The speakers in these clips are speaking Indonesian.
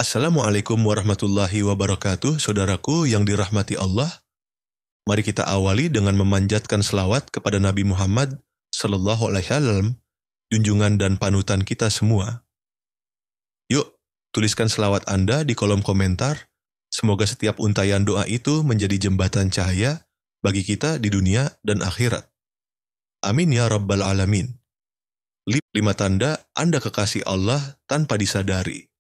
Assalamualaikum warahmatullahi wabarakatuh, saudaraku yang dirahmati Allah. Mari kita awali dengan memanjatkan selawat kepada Nabi Muhammad Sallallahu Alaihi Wasallam, junjungan dan panutan kita semua. Yuk, tuliskan selawat Anda di kolom komentar. Semoga setiap untayan doa itu menjadi jembatan cahaya bagi kita di dunia dan akhirat. Amin ya Rabbal Alamin. 5 tanda Anda kekasih Allah tanpa disadari.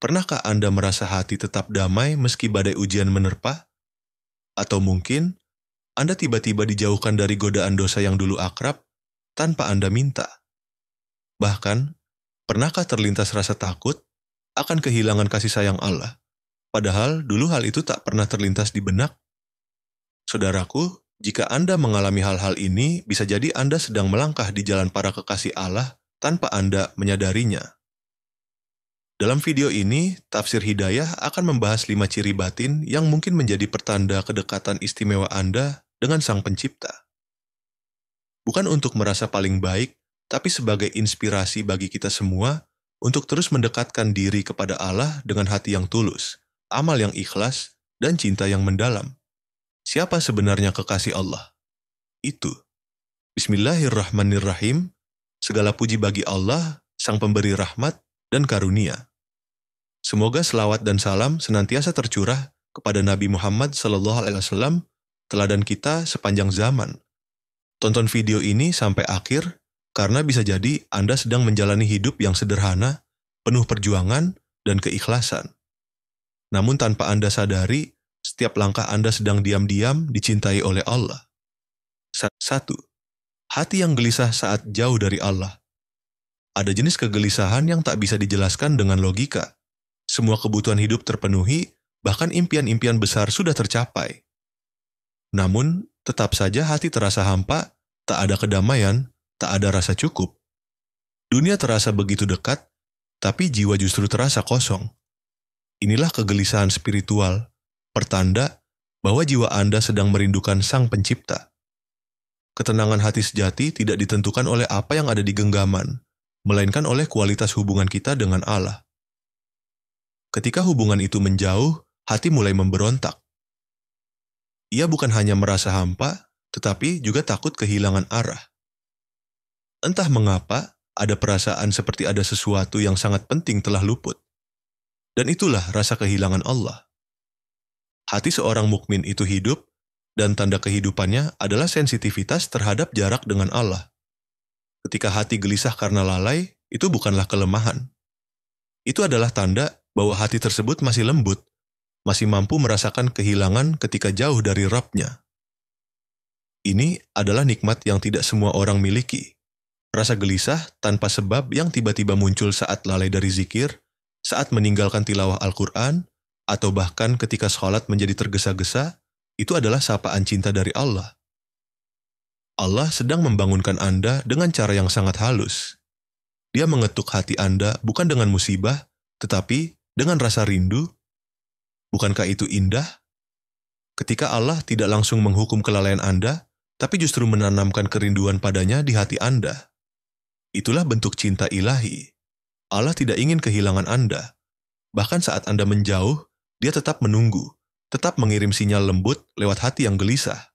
Pernahkah Anda merasa hati tetap damai meski badai ujian menerpa? Atau mungkin Anda tiba-tiba dijauhkan dari godaan dosa yang dulu akrab tanpa Anda minta? Bahkan, pernahkah terlintas rasa takut akan kehilangan kasih sayang Allah? Padahal dulu hal itu tak pernah terlintas di benak. Saudaraku, jika Anda mengalami hal-hal ini, bisa jadi Anda sedang melangkah di jalan para kekasih Allah tanpa Anda menyadarinya. Dalam video ini, Tafsir Hidayah akan membahas 5 ciri batin yang mungkin menjadi pertanda kedekatan istimewa Anda dengan Sang Pencipta. Bukan untuk merasa paling baik, tapi sebagai inspirasi bagi kita semua untuk terus mendekatkan diri kepada Allah dengan hati yang tulus, amal yang ikhlas, dan cinta yang mendalam. Siapa sebenarnya kekasih Allah? Itu. Bismillahirrahmanirrahim. Segala puji bagi Allah, Sang Pemberi rahmat dan karunia. Semoga selawat dan salam senantiasa tercurah kepada Nabi Muhammad SAW, teladan kita sepanjang zaman. Tonton video ini sampai akhir, karena bisa jadi Anda sedang menjalani hidup yang sederhana, penuh perjuangan dan keikhlasan. Namun tanpa Anda sadari, setiap langkah Anda sedang diam-diam dicintai oleh Allah. 1. Hati yang gelisah saat jauh dari Allah. Ada jenis kegelisahan yang tak bisa dijelaskan dengan logika. Semua kebutuhan hidup terpenuhi, bahkan impian-impian besar sudah tercapai. Namun, tetap saja hati terasa hampa, tak ada kedamaian, tak ada rasa cukup. Dunia terasa begitu dekat, tapi jiwa justru terasa kosong. Inilah kegelisahan spiritual, pertanda bahwa jiwa Anda sedang merindukan Sang Pencipta. Ketenangan hati sejati tidak ditentukan oleh apa yang ada di genggaman, melainkan oleh kualitas hubungan kita dengan Allah. Ketika hubungan itu menjauh, hati mulai memberontak. Ia bukan hanya merasa hampa, tetapi juga takut kehilangan arah. Entah mengapa, ada perasaan seperti ada sesuatu yang sangat penting telah luput. Dan itulah rasa kehilangan Allah. Hati seorang mukmin itu hidup, dan tanda kehidupannya adalah sensitivitas terhadap jarak dengan Allah. Ketika hati gelisah karena lalai, itu bukanlah kelemahan. Itu adalah tanda bahwa hati tersebut masih lembut, masih mampu merasakan kehilangan ketika jauh dari Rabb-Nya. Ini adalah nikmat yang tidak semua orang miliki. Rasa gelisah tanpa sebab yang tiba-tiba muncul saat lalai dari zikir, saat meninggalkan tilawah Al-Quran, atau bahkan ketika sholat menjadi tergesa-gesa, itu adalah sapaan cinta dari Allah. Allah sedang membangunkan Anda dengan cara yang sangat halus. Dia mengetuk hati Anda bukan dengan musibah, tetapi dengan rasa rindu. Bukankah itu indah? Ketika Allah tidak langsung menghukum kelalaian Anda, tapi justru menanamkan kerinduan padanya di hati Anda. Itulah bentuk cinta ilahi. Allah tidak ingin kehilangan Anda. Bahkan saat Anda menjauh, Dia tetap menunggu, tetap mengirim sinyal lembut lewat hati yang gelisah.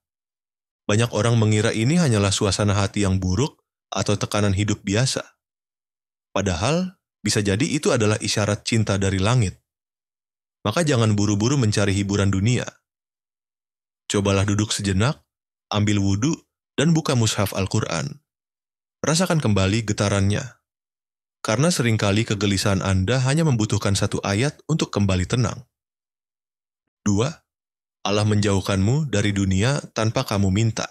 Banyak orang mengira ini hanyalah suasana hati yang buruk atau tekanan hidup biasa. Padahal, bisa jadi itu adalah isyarat cinta dari langit. Maka jangan buru-buru mencari hiburan dunia. Cobalah duduk sejenak, ambil wudhu, dan buka mushaf Al-Quran. Rasakan kembali getarannya. Karena seringkali kegelisahan Anda hanya membutuhkan satu ayat untuk kembali tenang. 2. Allah menjauhkanmu dari dunia tanpa kamu minta.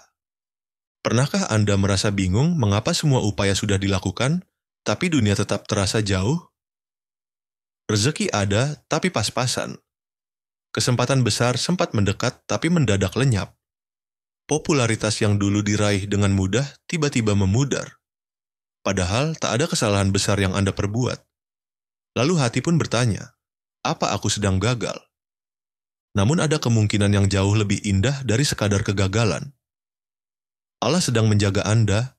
Pernahkah Anda merasa bingung mengapa semua upaya sudah dilakukan, tapi dunia tetap terasa jauh? Rezeki ada, tapi pas-pasan. Kesempatan besar sempat mendekat, tapi mendadak lenyap. Popularitas yang dulu diraih dengan mudah, tiba-tiba memudar. Padahal tak ada kesalahan besar yang Anda perbuat. Lalu hati pun bertanya, apa aku sedang gagal? Namun ada kemungkinan yang jauh lebih indah dari sekadar kegagalan. Allah sedang menjaga Anda,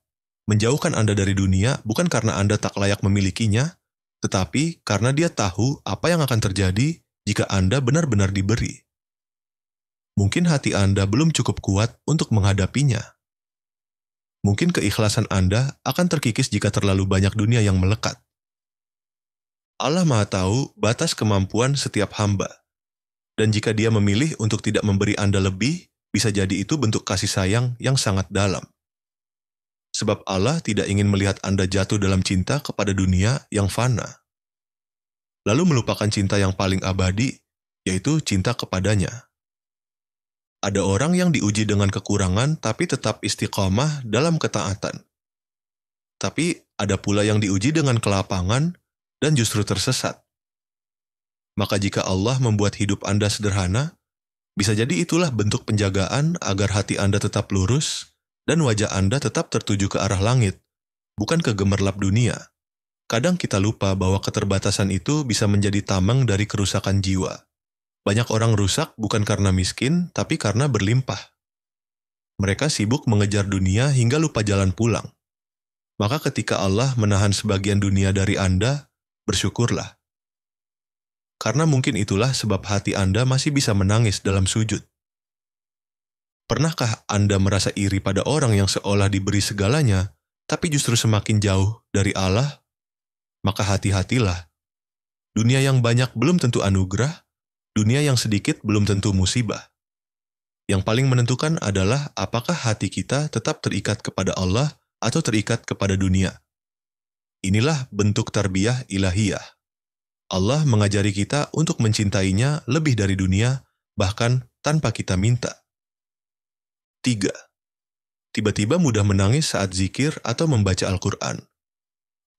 menjauhkan Anda dari dunia bukan karena Anda tak layak memilikinya, tetapi karena dia tahu apa yang akan terjadi jika Anda benar-benar diberi. Mungkin hati Anda belum cukup kuat untuk menghadapinya. Mungkin keikhlasan Anda akan terkikis jika terlalu banyak dunia yang melekat. Allah Maha Tahu batas kemampuan setiap hamba. Dan jika Dia memilih untuk tidak memberi Anda lebih, bisa jadi itu bentuk kasih sayang yang sangat dalam. Sebab Allah tidak ingin melihat Anda jatuh dalam cinta kepada dunia yang fana, lalu melupakan cinta yang paling abadi, yaitu cinta kepadanya. Ada orang yang diuji dengan kekurangan tapi tetap istiqamah dalam ketaatan. Tapi ada pula yang diuji dengan kelapangan dan justru tersesat. Maka jika Allah membuat hidup Anda sederhana, bisa jadi itulah bentuk penjagaan agar hati Anda tetap lurus dan wajah Anda tetap tertuju ke arah langit, bukan ke gemerlap dunia. Kadang kita lupa bahwa keterbatasan itu bisa menjadi tameng dari kerusakan jiwa. Banyak orang rusak bukan karena miskin, tapi karena berlimpah. Mereka sibuk mengejar dunia hingga lupa jalan pulang. Maka ketika Allah menahan sebagian dunia dari Anda, bersyukurlah. Karena mungkin itulah sebab hati Anda masih bisa menangis dalam sujud. Pernahkah Anda merasa iri pada orang yang seolah diberi segalanya, tapi justru semakin jauh dari Allah? Maka hati-hatilah. Dunia yang banyak belum tentu anugerah, dunia yang sedikit belum tentu musibah. Yang paling menentukan adalah apakah hati kita tetap terikat kepada Allah atau terikat kepada dunia. Inilah bentuk tarbiyah ilahiyah. Allah mengajari kita untuk mencintainya lebih dari dunia, bahkan tanpa kita minta. 3. Tiba-tiba mudah menangis saat zikir atau membaca Al-Quran.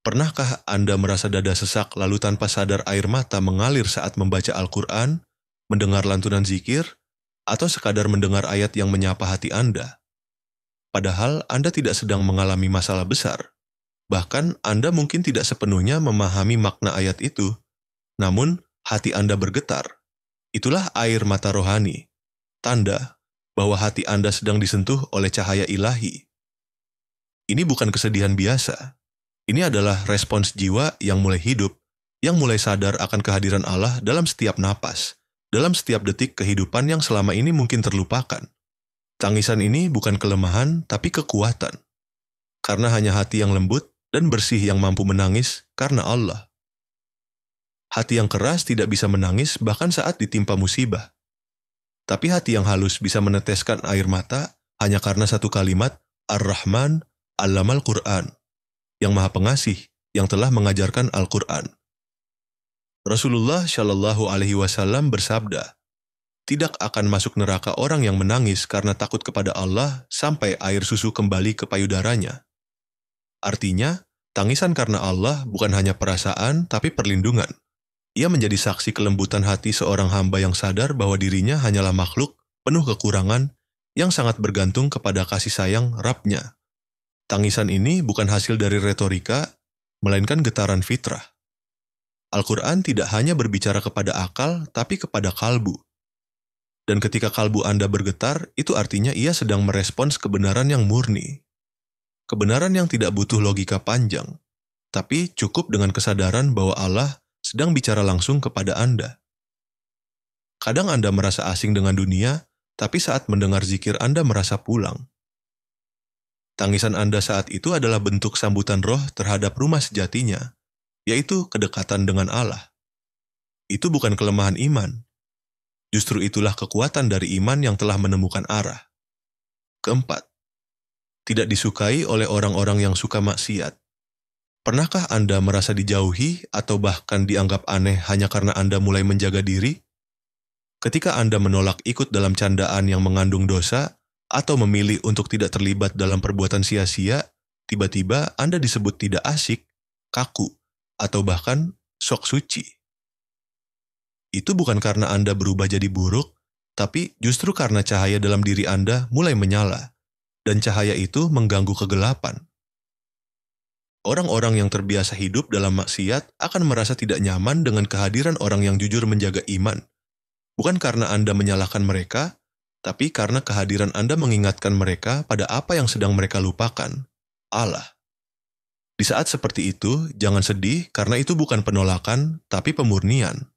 Pernahkah Anda merasa dada sesak lalu tanpa sadar air mata mengalir saat membaca Al-Quran, mendengar lantunan zikir, atau sekadar mendengar ayat yang menyapa hati Anda? Padahal Anda tidak sedang mengalami masalah besar. Bahkan Anda mungkin tidak sepenuhnya memahami makna ayat itu. Namun, hati Anda bergetar. Itulah air mata rohani, tanda bahwa hati Anda sedang disentuh oleh cahaya ilahi. Ini bukan kesedihan biasa. Ini adalah respons jiwa yang mulai hidup, yang mulai sadar akan kehadiran Allah dalam setiap napas, dalam setiap detik kehidupan yang selama ini mungkin terlupakan. Tangisan ini bukan kelemahan, tapi kekuatan. Karena hanya hati yang lembut dan bersih yang mampu menangis karena Allah. Hati yang keras tidak bisa menangis bahkan saat ditimpa musibah. Tapi hati yang halus bisa meneteskan air mata hanya karena satu kalimat, Ar-Rahman, Allamal Qur'an, yang Maha Pengasih, yang telah mengajarkan Al-Quran. Rasulullah Shallallahu Alaihi Wasallam bersabda, tidak akan masuk neraka orang yang menangis karena takut kepada Allah sampai air susu kembali ke payudaranya. Artinya, tangisan karena Allah bukan hanya perasaan tapi perlindungan. Ia menjadi saksi kelembutan hati seorang hamba yang sadar bahwa dirinya hanyalah makhluk penuh kekurangan yang sangat bergantung kepada kasih sayang Rabb-nya. Tangisan ini bukan hasil dari retorika, melainkan getaran fitrah. Al-Quran tidak hanya berbicara kepada akal, tapi kepada kalbu. Dan ketika kalbu Anda bergetar, itu artinya ia sedang merespons kebenaran yang murni. Kebenaran yang tidak butuh logika panjang, tapi cukup dengan kesadaran bahwa Allah sedang bicara langsung kepada Anda. Kadang Anda merasa asing dengan dunia, tapi saat mendengar zikir Anda merasa pulang. Tangisan Anda saat itu adalah bentuk sambutan roh terhadap rumah sejatinya, yaitu kedekatan dengan Allah. Itu bukan kelemahan iman. Justru itulah kekuatan dari iman yang telah menemukan arah. 4. Tidak disukai oleh orang-orang yang suka maksiat. Pernahkah Anda merasa dijauhi atau bahkan dianggap aneh hanya karena Anda mulai menjaga diri? Ketika Anda menolak ikut dalam candaan yang mengandung dosa atau memilih untuk tidak terlibat dalam perbuatan sia-sia, tiba-tiba Anda disebut tidak asik, kaku, atau bahkan sok suci. Itu bukan karena Anda berubah jadi buruk, tapi justru karena cahaya dalam diri Anda mulai menyala, dan cahaya itu mengganggu kegelapan. Orang-orang yang terbiasa hidup dalam maksiat akan merasa tidak nyaman dengan kehadiran orang yang jujur menjaga iman. Bukan karena Anda menyalahkan mereka, tapi karena kehadiran Anda mengingatkan mereka pada apa yang sedang mereka lupakan, Allah. Di saat seperti itu, jangan sedih karena itu bukan penolakan, tapi pemurnian.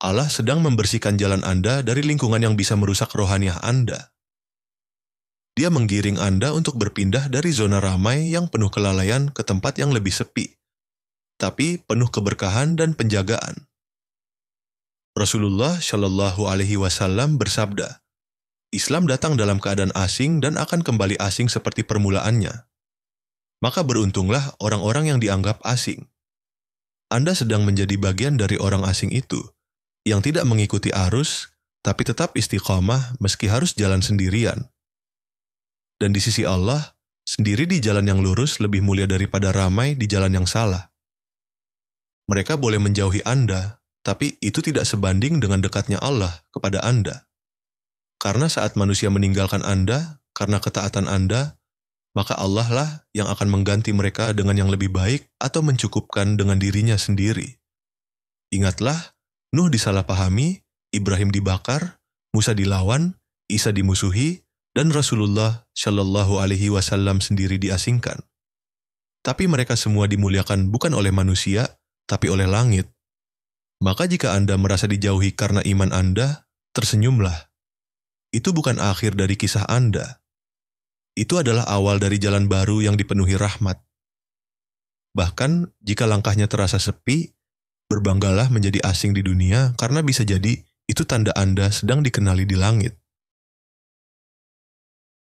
Allah sedang membersihkan jalan Anda dari lingkungan yang bisa merusak rohaniah Anda. Dia menggiring Anda untuk berpindah dari zona ramai yang penuh kelalaian ke tempat yang lebih sepi, tapi penuh keberkahan dan penjagaan. Rasulullah Shallallahu Alaihi Wasallam bersabda, Islam datang dalam keadaan asing dan akan kembali asing seperti permulaannya. Maka beruntunglah orang-orang yang dianggap asing. Anda sedang menjadi bagian dari orang asing itu, yang tidak mengikuti arus, tapi tetap istiqamah meski harus jalan sendirian. Dan di sisi Allah, sendiri di jalan yang lurus lebih mulia daripada ramai di jalan yang salah. Mereka boleh menjauhi Anda, tapi itu tidak sebanding dengan dekatnya Allah kepada Anda. Karena saat manusia meninggalkan Anda, karena ketaatan Anda, maka Allah lah yang akan mengganti mereka dengan yang lebih baik atau mencukupkan dengan dirinya sendiri. Ingatlah, Nuh disalahpahami, Ibrahim dibakar, Musa dilawan, Isa dimusuhi, dan Rasulullah Shallallahu Alaihi Wasallam sendiri diasingkan. Tapi mereka semua dimuliakan bukan oleh manusia, tapi oleh langit. Maka jika Anda merasa dijauhi karena iman Anda, tersenyumlah. Itu bukan akhir dari kisah Anda. Itu adalah awal dari jalan baru yang dipenuhi rahmat. Bahkan jika langkahnya terasa sepi, berbanggalah menjadi asing di dunia karena bisa jadi itu tanda Anda sedang dikenali di langit.